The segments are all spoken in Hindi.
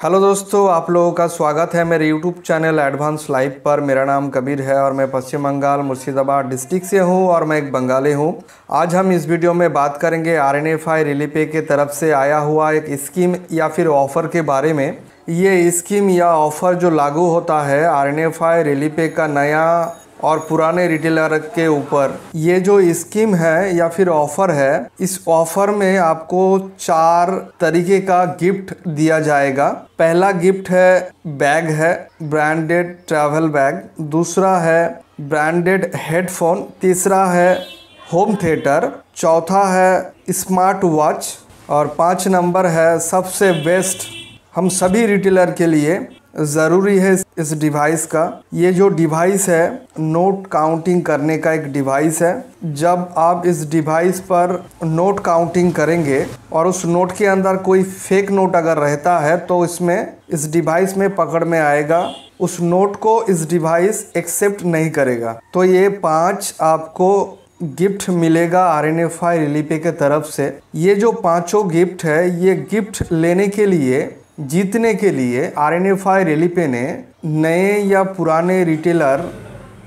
हेलो दोस्तों, आप लोगों का स्वागत है मेरे यूट्यूब चैनल एडवांस लाइव पर। मेरा नाम कबीर है और मैं पश्चिम बंगाल मुर्शिदाबाद डिस्ट्रिक्ट से हूं और मैं एक बंगाली हूं। आज हम इस वीडियो में बात करेंगे RNFI रिलीपे के तरफ से आया हुआ एक स्कीम या फिर ऑफ़र के बारे में। ये स्कीम या ऑफ़र जो लागू होता है RNFI रिलीपे का नया और पुराने रिटेलर के ऊपर, ये जो स्कीम है या फिर ऑफ़र है, इस ऑफ़र में आपको 4 तरीके का गिफ्ट दिया जाएगा। पहला गिफ्ट है बैग है, ब्रांडेड ट्रैवल बैग। दूसरा है ब्रांडेड हेडफोन। तीसरा है होम थिएटर। चौथा है स्मार्ट वॉच। और 5 नंबर है सबसे बेस्ट, हम सभी रिटेलर के लिए ज़रूरी है इस डिवाइस का। ये जो डिवाइस है नोट काउंटिंग करने का एक डिवाइस है। जब आप इस डिवाइस पर नोट काउंटिंग करेंगे और उस नोट के अंदर कोई फेक नोट अगर रहता है तो इसमें इस डिवाइस में पकड़ में आएगा, उस नोट को इस डिवाइस एक्सेप्ट नहीं करेगा। तो ये 5 आपको गिफ्ट मिलेगा RNFI रिलीपे के तरफ से। ये जो 5 गिफ्ट है, ये गिफ्ट लेने के लिए, जीतने के लिए RNFI रिलीपे ने नए या पुराने रिटेलर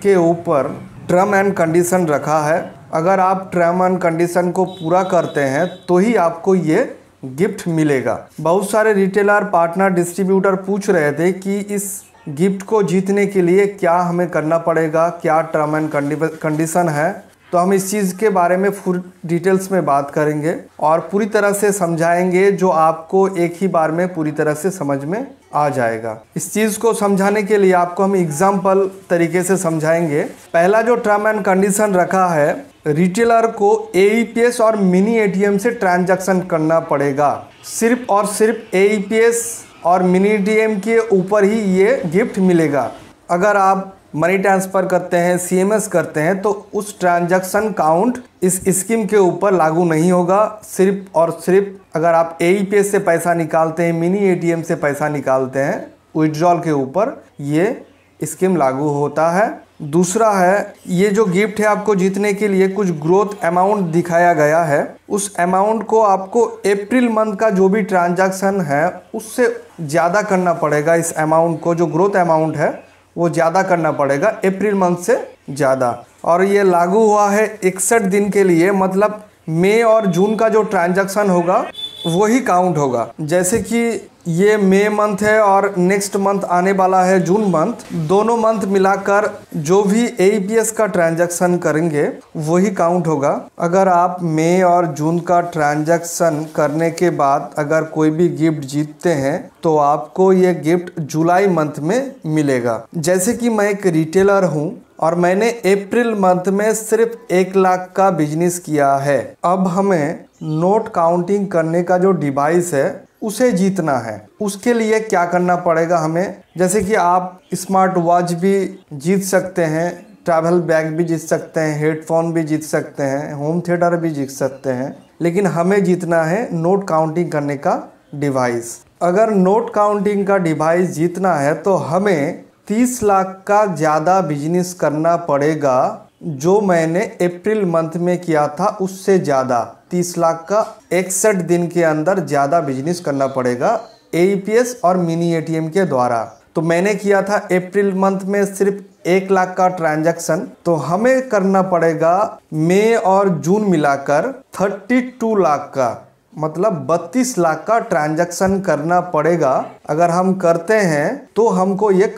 के ऊपर टर्म एंड कंडीशन रखा है। अगर आप टर्म एंड कंडीशन को पूरा करते हैं तो ही आपको ये गिफ्ट मिलेगा। बहुत सारे रिटेलर, पार्टनर, डिस्ट्रीब्यूटर पूछ रहे थे कि इस गिफ्ट को जीतने के लिए क्या हमें करना पड़ेगा, क्या टर्म एंड कंडीशन है। तो हम इस चीज़ के बारे में फुल डिटेल्स में बात करेंगे और पूरी तरह से समझाएंगे, जो आपको एक ही बार में पूरी तरह से समझ में आ जाएगा। इस चीज़ को समझाने के लिए आपको हम एग्जाम्पल तरीके से समझाएंगे। पहला जो टर्म एंड कंडीशन रखा है, रिटेलर को AEPS और मिनी ATM से ट्रांजैक्शन करना पड़ेगा। सिर्फ और सिर्फ AEPS और मिनी ATM के ऊपर ही ये गिफ्ट मिलेगा। अगर आप मनी ट्रांसफ़र करते हैं, CMS करते हैं, तो उस ट्रांजैक्शन काउंट इस स्कीम के ऊपर लागू नहीं होगा। सिर्फ और सिर्फ अगर आप AEPS से पैसा निकालते हैं, मिनी ATM से पैसा निकालते हैं, विड्रॉल के ऊपर ये स्कीम लागू होता है। दूसरा है, ये जो गिफ्ट है आपको जीतने के लिए कुछ ग्रोथ अमाउंट दिखाया गया है। उस अमाउंट को आपको अप्रैल मंथ का जो भी ट्रांजैक्शन है उससे ज़्यादा करना पड़ेगा। इस अमाउंट को, जो ग्रोथ अमाउंट है, वो ज़्यादा करना पड़ेगा, अप्रैल मंथ से ज़्यादा। और ये लागू हुआ है 61 दिन के लिए, मतलब मई और जून का जो ट्रांजैक्शन होगा वही काउंट होगा। जैसे कि ये मई मंथ है और नेक्स्ट मंथ आने वाला है जून मंथ, दोनों मंथ मिलाकर जो भी AEPS का ट्रांजैक्शन करेंगे वही काउंट होगा। अगर आप मई और जून का ट्रांजैक्शन करने के बाद अगर कोई भी गिफ्ट जीतते हैं तो आपको ये गिफ्ट जुलाई मंथ में मिलेगा। जैसे कि मैं एक रिटेलर हूँ और मैंने अप्रैल मंथ में सिर्फ 1 लाख का बिजनेस किया है। अब हमें नोट काउंटिंग करने का जो डिवाइस है उसे जीतना है। उसके लिए क्या करना पड़ेगा हमें, जैसे कि आप स्मार्ट वॉच भी जीत सकते हैं, ट्रैवल बैग भी जीत सकते हैं, हेडफोन भी जीत सकते हैं, होम थिएटर भी जीत सकते हैं, लेकिन हमें जीतना है नोट काउंटिंग करने का डिवाइस। अगर नोट काउंटिंग का डिवाइस जीतना है तो हमें 30 लाख का ज़्यादा बिजनेस करना पड़ेगा। जो मैंने अप्रैल मंथ में किया था उससे ज़्यादा 30 लाख का 61 दिन के अंदर ज़्यादा बिजनेस करना पड़ेगा AEPS और मिनी ATM के द्वारा। तो मैंने किया था अप्रैल मंथ में सिर्फ 1 लाख का ट्रांजैक्शन, तो हमें करना पड़ेगा मई और जून मिलाकर 32 लाख का, मतलब 32 लाख का ट्रांजैक्शन करना पड़ेगा। अगर हम करते हैं तो हमको ये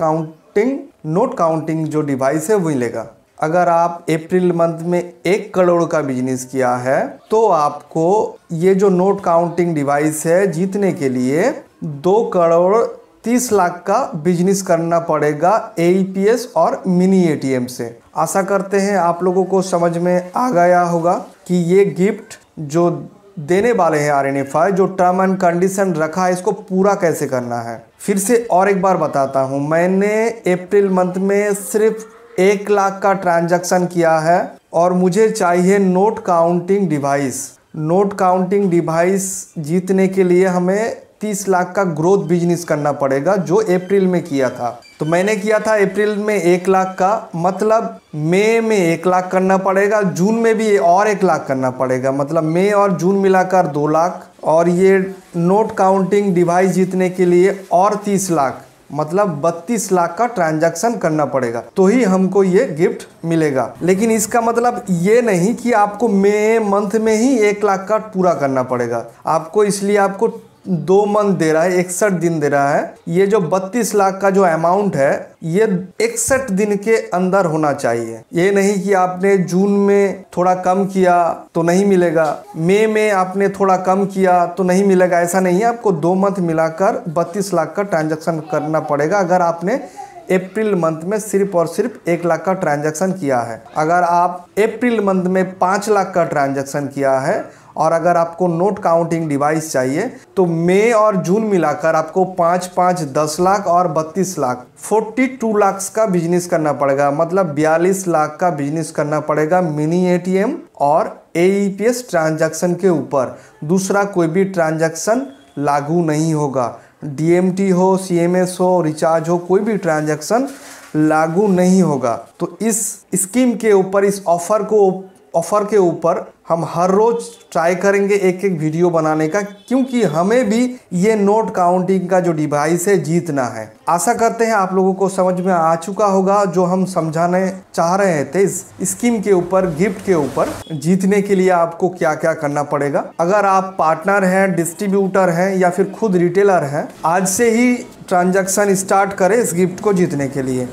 नोट काउंटिंग जो डिवाइस है वो मिलेगा। अगर आप अप्रैल मंथ में 1 करोड़ का बिजनेस किया है तो आपको ये जो नोट काउंटिंग डिवाइस है जीतने के लिए 2 करोड़ 30 लाख का बिजनेस करना पड़ेगा AEPS और मिनी ATM से। आशा करते हैं आप लोगों को समझ में आ गया होगा कि ये गिफ्ट जो देने वाले हैं RNFI, जो टर्म एंड कंडीशन रखा है, इसको पूरा कैसे करना है। फिर से और एक बार बताता हूँ, मैंने अप्रैल मंथ में सिर्फ 1 लाख का ट्रांजैक्शन किया है और मुझे चाहिए note counting device. Note counting device जीतने के लिए हमें 30 लाख का ग्रोथ बिजनेस करना पड़ेगा जो अप्रैल में किया था। तो मैंने किया था अप्रैल में 1 लाख का, मतलब मई में 1 लाख करना पड़ेगा, जून में भी और 1 लाख करना पड़ेगा, मतलब मई और जून मिलाकर 2 लाख, और ये नोट काउंटिंग डिवाइस जीतने के लिए और 30 लाख, मतलब 32 लाख का ट्रांजैक्शन करना पड़ेगा तो ही हमको ये गिफ्ट मिलेगा। लेकिन इसका मतलब ये नहीं कि आपको मई मंथ में ही 1 लाख का पूरा करना पड़ेगा आपको, इसलिए आपको 2 मंथ दे रहा है, 61 दिन दे रहा है। ये जो 32 लाख का जो अमाउंट है ये 61 दिन के अंदर होना चाहिए। ये नहीं कि आपने जून में थोड़ा कम किया तो नहीं मिलेगा, मई में आपने थोड़ा कम किया तो नहीं मिलेगा, ऐसा नहीं है। आपको 2 मंथ मिलाकर 32 लाख का ट्रांजैक्शन करना पड़ेगा अगर आपने अप्रैल मंथ में सिर्फ और सिर्फ 1 लाख का ट्रांजैक्शन किया है। अगर आप अप्रैल मंथ में 5 लाख का ट्रांजैक्शन किया है और अगर आपको नोट काउंटिंग डिवाइस चाहिए तो मई और जून मिलाकर आपको 5 5 10 लाख और 32 लाख 42 लाख का बिजनेस करना पड़ेगा, मतलब 42 लाख का बिजनेस करना पड़ेगा मिनी एटीएम और एईपीएस ट्रांजैक्शन के ऊपर। दूसरा कोई भी ट्रांजैक्शन लागू नहीं होगा, डीएमटी हो, सीएमएस हो, रिचार्ज हो, कोई भी ट्रांजैक्शन लागू नहीं होगा। तो इस स्कीम के ऊपर, इस ऑफर के ऊपर हम हर रोज ट्राई करेंगे एक एक वीडियो बनाने का, क्योंकि हमें भी ये नोट काउंटिंग का जो डिवाइस है जीतना है। आशा करते हैं आप लोगों को समझ में आ चुका होगा जो हम समझाने चाह रहे थे इस स्कीम के ऊपर, गिफ्ट के ऊपर। जीतने के लिए आपको क्या क्या करना पड़ेगा। अगर आप पार्टनर हैं, डिस्ट्रीब्यूटर हैं या फिर खुद रिटेलर हैं, आज से ही ट्रांजैक्शन स्टार्ट करें इस गिफ्ट को जीतने के लिए।